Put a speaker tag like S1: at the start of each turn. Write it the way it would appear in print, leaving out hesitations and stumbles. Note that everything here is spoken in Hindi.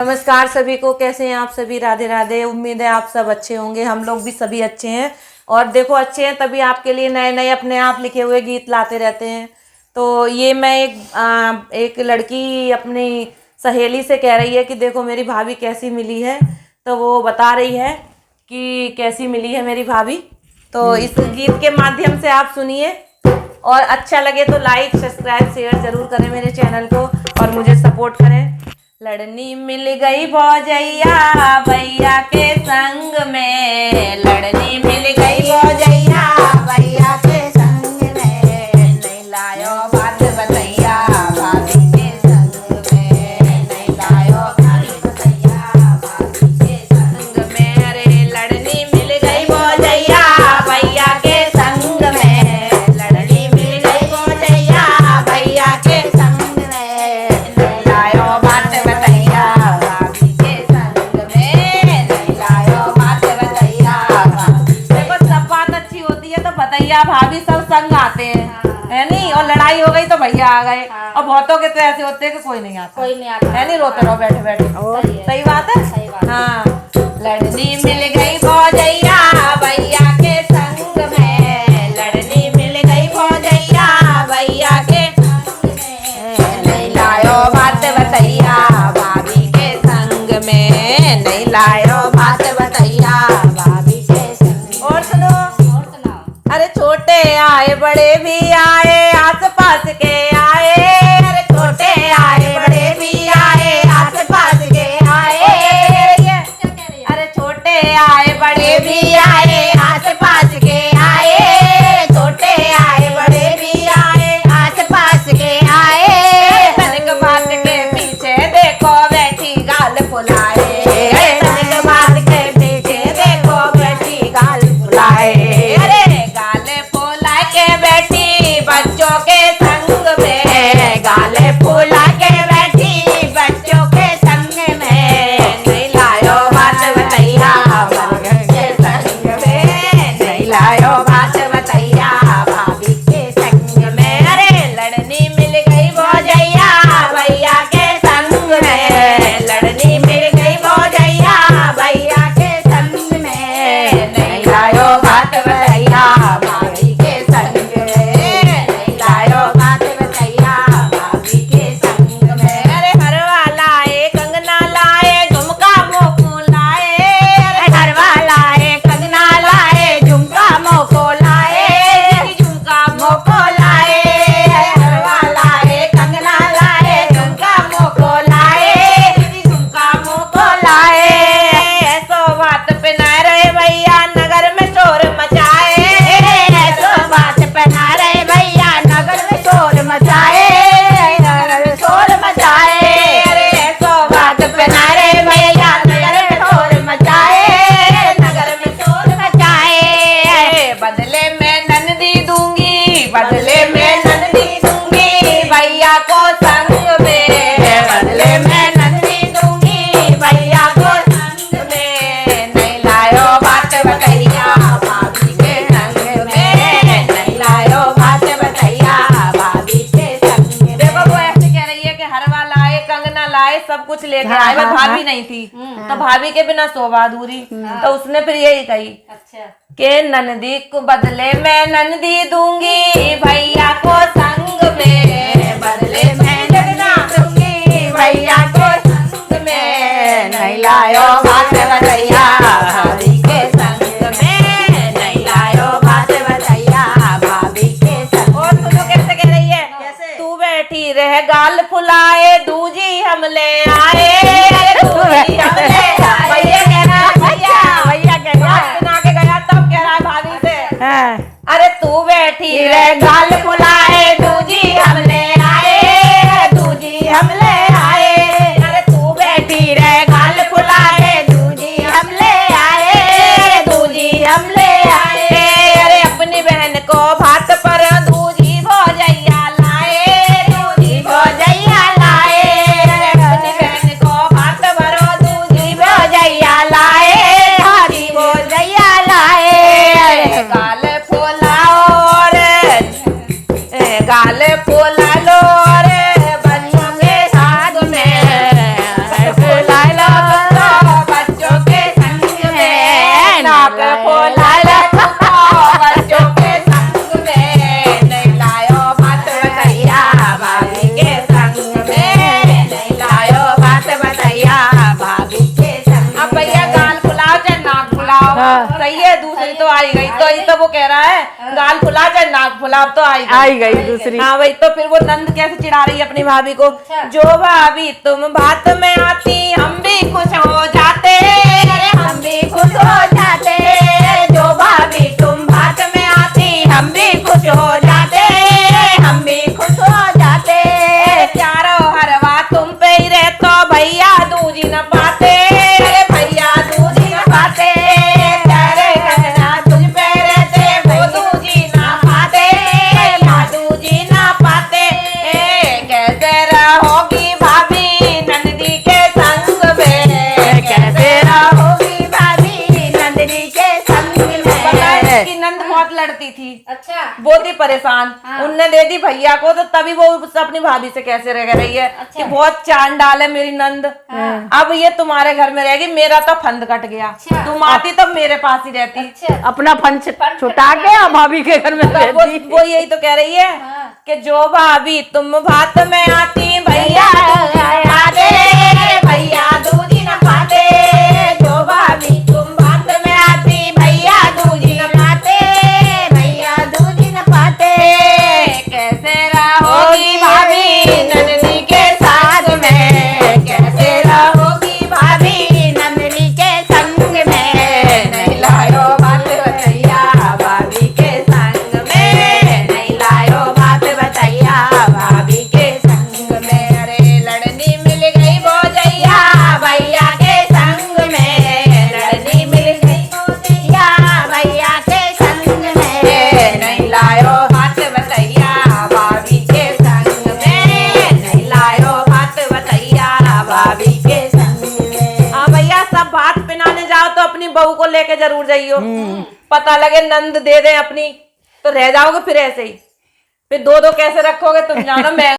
S1: नमस्कार सभी को, कैसे हैं आप सभी। राधे राधे। उम्मीद है आप सब अच्छे होंगे। हम लोग भी सभी अच्छे हैं और देखो अच्छे हैं तभी आपके लिए नए नए अपने आप लिखे हुए गीत लाते रहते हैं। तो ये मैं एक लड़की अपनी सहेली से कह रही है कि देखो मेरी भाभी कैसी मिली है। तो वो बता रही है कि कैसी मिली है मेरी भाभी। तो इस गीत के माध्यम से आप सुनिए और अच्छा लगे तो लाइक सब्सक्राइब शेयर ज़रूर करें मेरे चैनल को और मुझे सपोर्ट करें। लड़नी मिल गई भौजैया भैया के संग में, लड़नी मिल गई भौजैया भैया के संग में, नहीं लायो बात बतैया भाभी के संग में, नहीं लायो बात बतैया भाभी के संग में। अरे लड़नी मिल गई भौजैया भैया के संग में, लड़नी मिल गई भौजैया भैया के संग में, नहीं लायो बात बतैया भाभी के संग में, नहीं लायो बात बतैया भाभी। देखो सब बात अच्छी होती है तो बतैया भाभी सब संग आते हैं, है नहीं। और लड़ाई हो गई तो भैया आ गए। और बहुतों के तो ऐसे होते हैं कि कोई नहीं आता, है नहीं, रोते रहो बैठे बैठे। सही बात है। हाँ, लड़नी मिल गई भौजैया भैया के संग में, लड़नी मिल गई भौजैया भैया के संग में, नहीं लायो बात बतैया भाभी के संग में, नहीं लायो बात बतैया भाभी के संग। और सुनो, अरे छोटे आए बड़े भी आए आस पास के आए, अरे छोटे आए बड़े भी आए आस पास के आए, अरे छोटे आए बड़े भी आए आस पास के आए, छोटे आए बड़े भी आए आस पास के आए, तनिक बात के पीछे देखो बैठी गाल फुलाए, तनिक बात के पीछे देखो बैठी गाल फुलाए, अरे गाले फुला के बैठी बच्चों के संग में, गाले फुला के बैठी बच्चों के संग में, नहीं लायो बात बतैया भाभी के संग में, नहीं लायो बात बतैया भाभी के संग में। अरे लड़नी मिल गई भौजैया भैया के संग में, लड़नी मिल गई भौजैया भैया के संग में, नहीं लायो बात बतैया भाभी के संग में, नहीं लायो बात बतैया भाभी के संग में। अरे हरवा लाए कंगना लाए झुमका मोको लाए, अरे हरवा लाए कंगना लाए झुमका मोको लाए, झुमका मोको लाए, हरवा लाए कंगना लाए झुमका मोको लाए, झुमका मोको लाए। ऐसो बात पे ना रहे भैया नगर में शोर मचाए, ऐसो बात पे ना रहे भैया नगर में शोर मचाए, नगर में शोर मचाए, अरे ऐसो बात पे ना रहे भैया नगर में शोर मचाए, नगर में शोर मचाए। बदले में नंदी दूंगी, बदले में नंदी दूंगी भैया को संग में, बदले में नंदी दूंगी भैया को संग में, नहीं लायो बात बतैया भाभी के संग में, नहीं लायो बात बतैया भाभी के संग में। देखो वो ऐसे कह रही है कि हरवा लाए कंगना लाए सब कुछ लेके आए, पर भाभी नहीं थी तो भाभी के बिना शोभा अधूरी। तो उसने फिर यही कही के नंदी को बदले में नंदी दूंगी भैया को संग में, बदले में नंदी दूंगी भैया को संग में, नहीं लायो बात बतैया भाभी के संग में, नहीं लायो बात बतैया भाभी के संग। और सुनो कैसे कह रही है, तू बैठी रह गाल फुलाए दूजी हमले आए, अरे दूजी हमले आए, भैया कह रहा है, भैया कह रहा है, सुना के गया तब कह रहा है भाभी से, अरे तू बैठी रह गाल फुलाए दूजी हमले आए, दूजी हमले आए, अरे तू बैठी रह गाल फुलाए दूजी हमले आए, दूजी हमले आए, अरे अपनी बहन को भात पर दूजी भौजैया लाए, दूजी भौजैया लाए, अपनी बहन को दूसरी तो आई गई, तो ये तो वो कह रहा है गाल फुला चाहे नाक फुला, अब तो आई
S2: गई दूसरी।
S1: हाँ भाई, तो फिर वो नंद कैसे चिढ़ा रही है अपनी भाभी को, जो भाभी तुम बात में आती हम भी खुश हो जाते, अरे हम भी खुश हो जाते, जो भाभी तुम बात में आती हम भी खुश हो जाते, हम भी खुश हो जाते, चारों हर बात तुम पे ही रहे तो भैया दूजी न पाते, अरे भैया दूजी न पाते, तेरे कहना तुझ पे रहते वो दूजी न पाते, भैया दूजी न पाते, कैसे रहोगी भाभी नंदी के संग में, कैसे रहोगी भाभी नंदनी के संग में। कि नंद बहुत लड़ती थी,
S3: अच्छा
S1: बहुत ही परेशान, उनने दे दी भैया को, तो तभी वो अपनी भाभी से कैसे रह रही है कि बहुत चांडाल है मेरी नंद, अब ये तुम्हारे घर में रहेगी, मेरा तो फंद कट गया, तुम आती तो मेरे पास ही रहती,
S2: अपना फन छुटा के भाभी के घर में रहती।
S1: वो यही तो कह रही है कि जो भाभी तुम बात में आती भैया आते, भैया दूजी न पाते, जो भाभी तुम बात में आती भैया दूजी न पाते, भैया दूजी न पाते, कैसे रहोगी भाभी नंदनी के साथ में, कैसे रहोगी भाभी नंदनी के संग में, नहीं लायो बात भैया भाभी के संग में, नहीं लायो बात बताइया भाभी के संग में, अरे लड़नी मिल गई भौजैया भैया के संग में, लड़नी मिल गई भौजैया भैया के संग में, नहीं लायो बात बताइया भाभी के संग में, नहीं लायो बात बताइया भाभी के संग में। हाँ भैया, सब बात पिनाने जाओ तो अपनी बहू को लेके जरूर जाइयो, पता लगे नंद दे दे अपनी तो रह जाओगे फिर ऐसे ही, फिर दो दो कैसे रखोगे तुम जानो। मैं